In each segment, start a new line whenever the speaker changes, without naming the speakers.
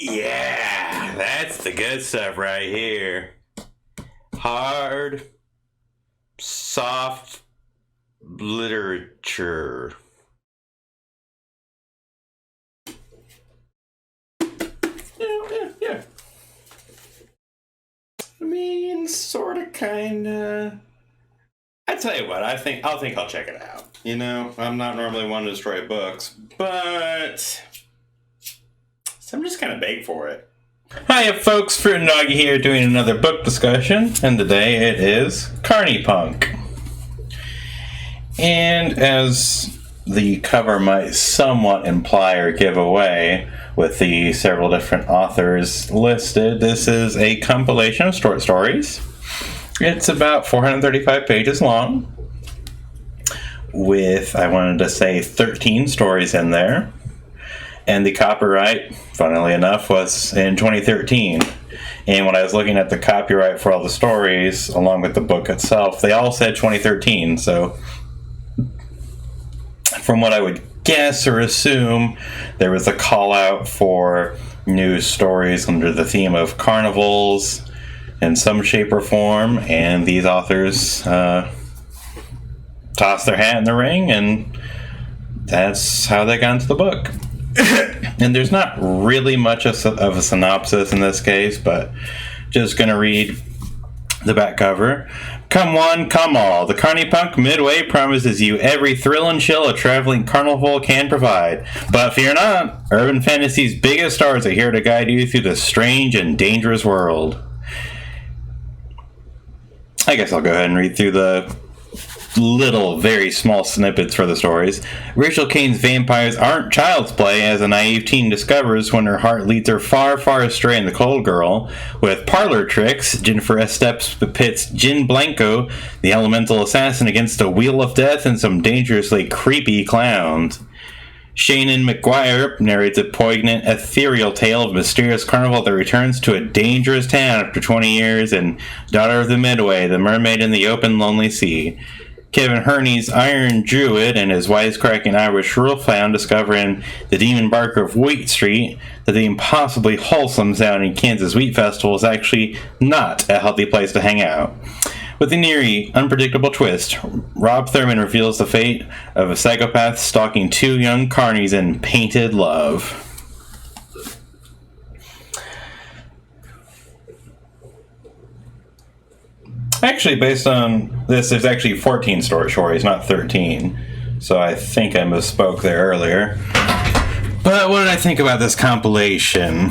Yeah, that's the good stuff right here. Hard, soft literature. Yeah. I mean, sort of, kind of. I tell you what, I'll check it out. You know, I'm not normally one to destroy books, but I'm just kind of big for it. Hiya folks, Fruit and Doggy here doing another book discussion, and today it is Carniepunk. And as the cover might somewhat imply or give away, with the several different authors listed, this is a compilation of short stories. It's about 435 pages long, with, I wanted to say, 13 stories in there. And the copyright, funnily enough, was in 2013. And when I was looking at the copyright for all the stories, along with the book itself, they all said 2013. So, from what I would guess or assume, there was a call out for new stories under the theme of carnivals in some shape or form, and these authors tossed their hat in the ring, and that's how they got into the book. And there's not really much of a synopsis in this case, but just going to read the back cover. Come one, come all. The Carniepunk Midway promises you every thrill and chill a traveling carnival can provide. But fear not, urban fantasy's biggest stars are here to guide you through this strange and dangerous world. I guess I'll go ahead and read through the little, very small snippets for the stories. Rachel Kane's vampires aren't child's play, as a naive teen discovers when her heart leads her far, far astray in The Cold Girl. With parlor tricks, Jennifer Estep pits Jin Blanco, the elemental assassin, against a wheel of death and some dangerously creepy clowns. Shannon McGuire narrates a poignant, ethereal tale of a mysterious carnival that returns to a dangerous town after 20 years, and Daughter of the Midway, the mermaid in the open, lonely sea. Kevin Herney's Iron Druid and his wisecracking Irish wolfhound discover in The Demon Barker of Wheat Street that the impossibly wholesome-sounding Kansas Wheat Festival is actually not a healthy place to hang out. With an eerie, unpredictable twist, Rob Thurman reveals the fate of a psychopath stalking two young carnies in painted love. Actually, based on this, there's actually 14 stories, not 13. So I think I misspoke there earlier. But what did I think about this compilation?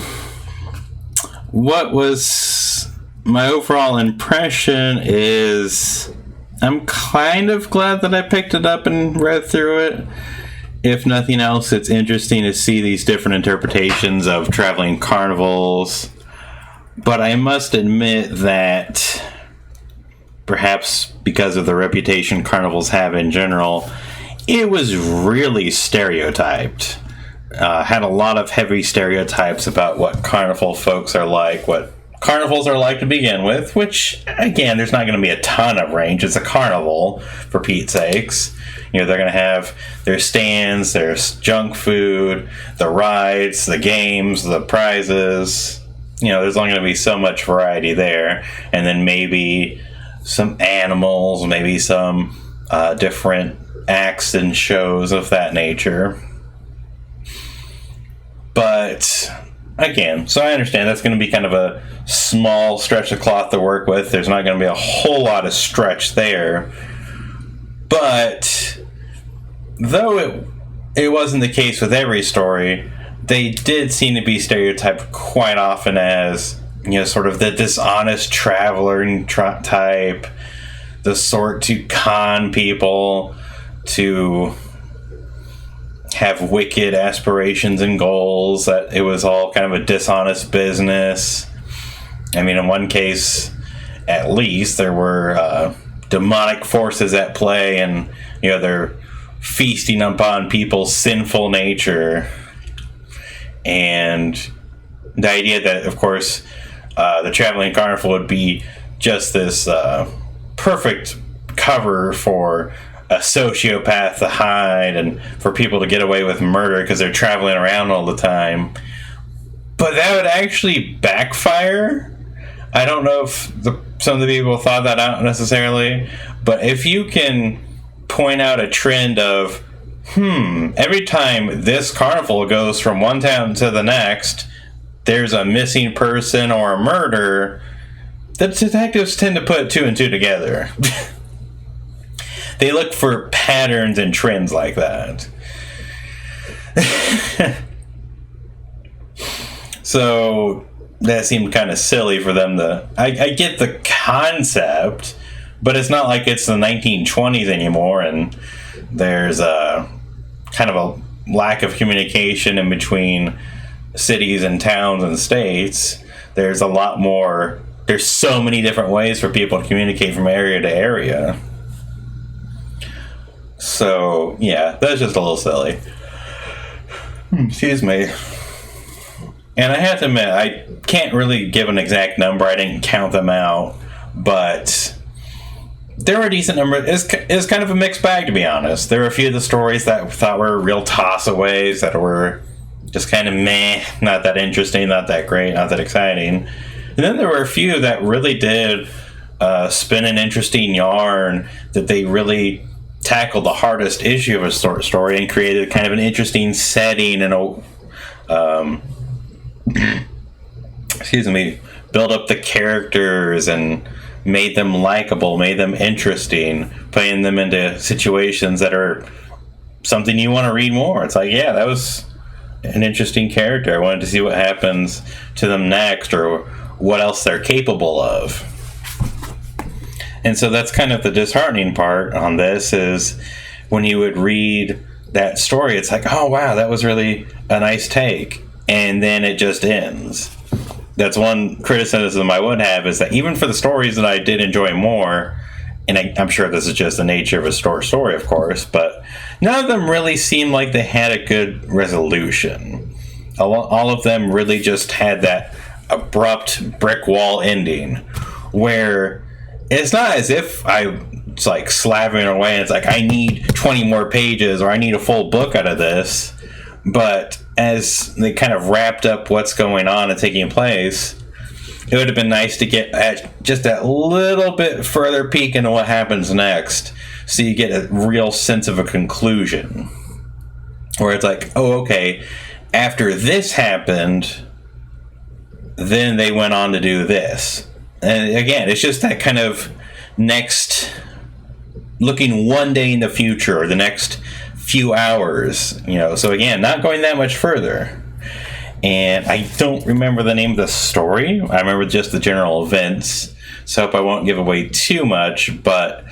What was my overall impression is I'm kind of glad that I picked it up and read through it. If nothing else, it's interesting to see these different interpretations of traveling carnivals. But I must admit that perhaps because of the reputation carnivals have in general, it was really stereotyped. Had a lot of heavy stereotypes about what carnival folks are like, what carnivals are like to begin with, which, again, there's not going to be a ton of range. It's a carnival, for Pete's sakes. You know, they're going to have their stands, their junk food, the rides, the games, the prizes. You know, there's only going to be so much variety there. And then maybe some animals, maybe some different acts and shows of that nature. But again, so I understand that's going to be kind of a small stretch of cloth to work with. There's not going to be a whole lot of stretch there. But though it wasn't the case with every story, they did seem to be stereotyped quite often as, you know, sort of the dishonest traveler type, the sort to con people, to have wicked aspirations and goals, that it was all kind of a dishonest business. I mean, in one case, at least, there were demonic forces at play, and, you know, they're feasting upon people's sinful nature. And the idea that, of course, the traveling carnival would be just this perfect cover for a sociopath to hide and for people to get away with murder because they're traveling around all the time. but that would actually backfire. I don't know if some of the people thought that out necessarily, but if you can point out a trend of, every time this carnival goes from one town to the next, there's a missing person or a murder, the detectives tend to put two and two together. They look for patterns and trends like that. So that seemed kind of silly for them to... I get the concept, but it's not like it's the 1920s anymore, and there's a kind of a lack of communication in between cities and towns and states. There's a lot more... There's so many different ways for people to communicate from area to area. So, yeah, that's just a little silly. Excuse me. And I have to admit, I can't really give an exact number. I didn't count them out. But there were a decent number. It's kind of a mixed bag, to be honest. There were a few of the stories that I thought were real toss-aways, that were just kind of meh, not that interesting, not that great, not that exciting. And then there were a few that really did spin an interesting yarn, that they really tackled the hardest issue of a story and created kind of an interesting setting and build up the characters and made them likable, made them interesting, putting them into situations that are something you want to read more. It's like, yeah, that was an interesting character. I wanted to see what happens to them next, or what else they're capable of. And so that's kind of the disheartening part on this, is when you would read that story, it's like, oh wow, that was really a nice take, and then it just ends. That's one criticism I would have, is that even for the stories that I did enjoy more, and I'm sure this is just the nature of a story, of course, but none of them really seemed like they had a good resolution. All of them really just had that abrupt brick wall ending, where it's not as if it's like slavering away and it's like, I need 20 more pages or I need a full book out of this. But as they kind of wrapped up what's going on and taking place, it would have been nice to get just that little bit further peek into what happens next, so you get a real sense of a conclusion, where it's like, oh, okay, after this happened, then they went on to do this. And again, it's just that kind of next, looking one day in the future, or the next few hours, so again, not going that much further. And I don't remember the name of the story. I remember just the general events, so I hope I won't give away too much. But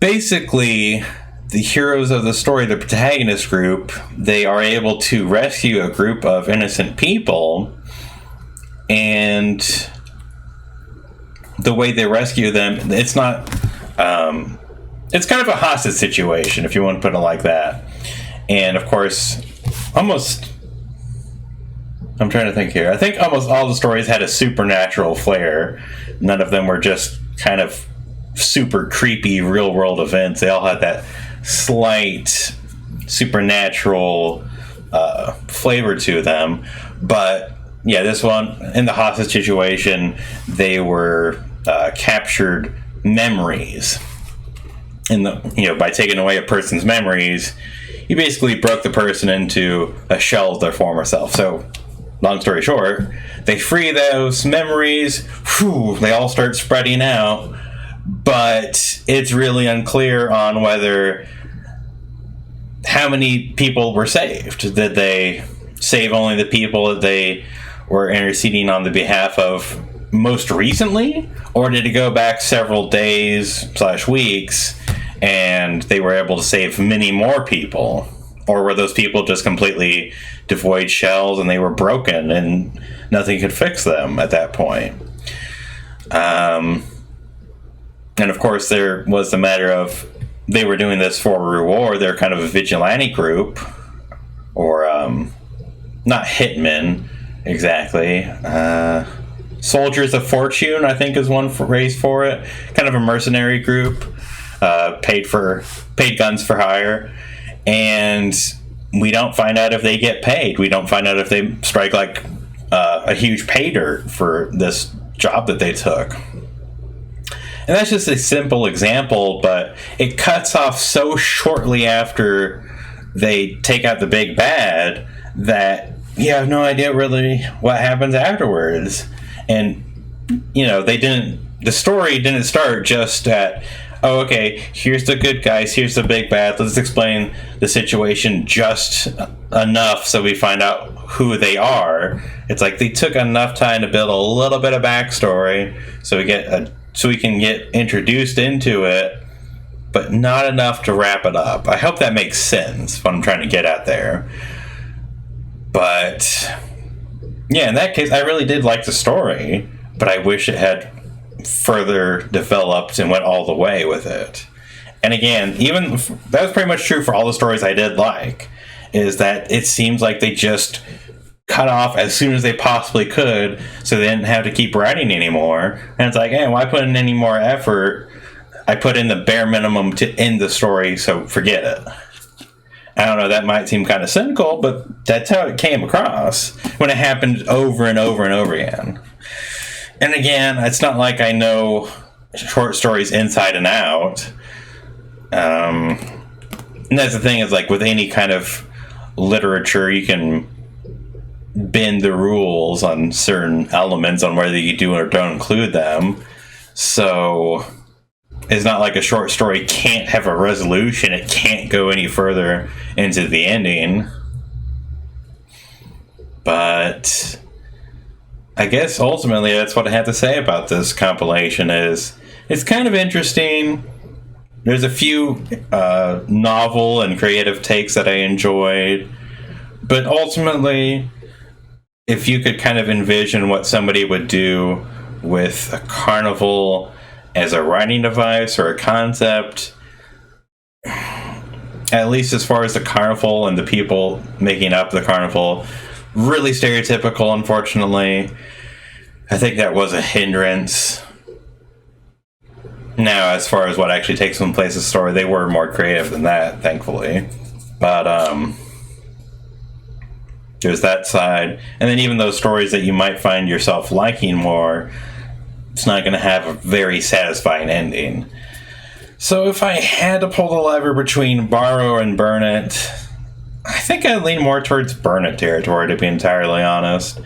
basically, the heroes of the story, the protagonist group, they are able to rescue a group of innocent people, and the way they rescue them, it's not... it's kind of a hostage situation, if you want to put it like that. And, of course, I'm trying to think here. I think almost all the stories had a supernatural flair. None of them were just kind of super creepy real-world events. They all had that slight supernatural flavor to them. But, yeah, this one, in the hostage situation, they were captured memories. And by taking away a person's memories, you basically broke the person into a shell of their former self. So, long story short, they free those memories, they all start spreading out, but it's really unclear on how many people were saved. Did they save only the people that they were interceding on the behalf of most recently? Or did it go back several days/weeks and they were able to save many more people? Or were those people just completely devoid shells and they were broken and nothing could fix them at that point? And of course, there was the matter of they were doing this for a reward. They're kind of a vigilante group, or not hitmen exactly. Soldiers of Fortune, I think, is one phrase for it. Kind of a mercenary group, paid guns for hire. And we don't find out if they get paid. We don't find out if they strike like a huge pay dirt for this job that they took. And that's just a simple example, but it cuts off so shortly after they take out the big bad that you have no idea really what happens afterwards. And, you know, the story didn't start just at, oh, okay, here's the good guys, here's the big bad, let's explain the situation just enough so we find out who they are. It's like they took enough time to build a little bit of backstory so we can get introduced into it, but not enough to wrap it up. I hope that makes sense, what I'm trying to get at there. But yeah, in that case, I really did like the story, but I wish it had further developed and went all the way with it. And again, even that was pretty much true for all the stories I did like, is that it seems like they just cut off as soon as they possibly could so they didn't have to keep writing anymore. And it's like, hey, why put in any more effort? I put in the bare minimum to end the story, so forget it. I don't know, that might seem kind of cynical, but that's how it came across when it happened over and over and over again. And again, it's not like I know short stories inside and out. And that's the thing, is like with any kind of literature, you can bend the rules on certain elements on whether you do or don't include them. So it's not like a short story can't have a resolution, it can't go any further into the ending. But I guess ultimately that's what I have to say about this compilation. Is it's kind of interesting. There's a few novel and creative takes that I enjoyed, but ultimately, if you could kind of envision what somebody would do with a carnival as a writing device or a concept, at least as far as the carnival and the people making up the carnival, really stereotypical, unfortunately. I think that was a hindrance. Now, as far as what actually takes place in the story, they were more creative than that, thankfully. But there's that side. And then even those stories that you might find yourself liking more, it's not going to have a very satisfying ending. So if I had to pull the lever between borrow and burn it, I think I'd lean more towards burn it territory, to be entirely honest.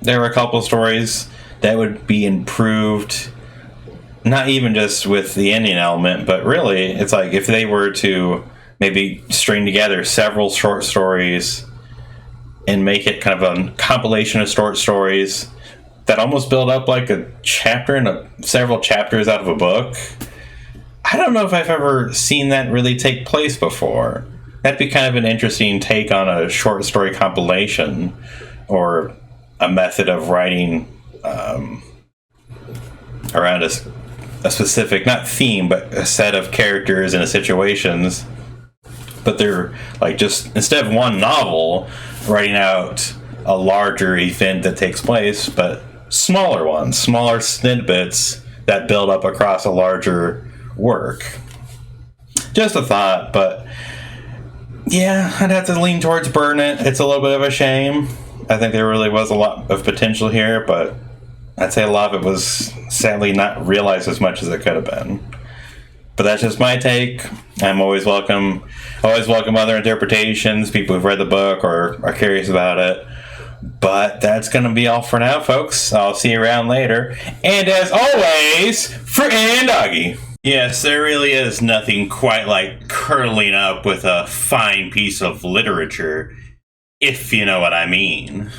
There were a couple stories that would be improved, not even just with the ending element, but really, it's like if they were to maybe string together several short stories and make it kind of a compilation of short stories that almost build up like a chapter and several chapters out of a book. I don't know if I've ever seen that really take place before. That'd be kind of an interesting take on a short story compilation, or a method of writing around a specific, not theme, but a set of characters and situations. But they're like, just instead of one novel, writing out a larger event that takes place, but smaller ones, smaller snippets that build up across a larger work. Just a thought, but yeah, I'd have to lean towards burn it. It's a little bit of a shame. I think there really was a lot of potential here, but I'd say a lot of it was sadly not realized as much as it could have been. But that's just my take. I'm always welcome other interpretations, people who've read the book or are curious about it. But that's going to be all for now, folks. I'll see you around later. And as always, friend Doggy. Yes, there really is nothing quite like curling up with a fine piece of literature, if you know what I mean.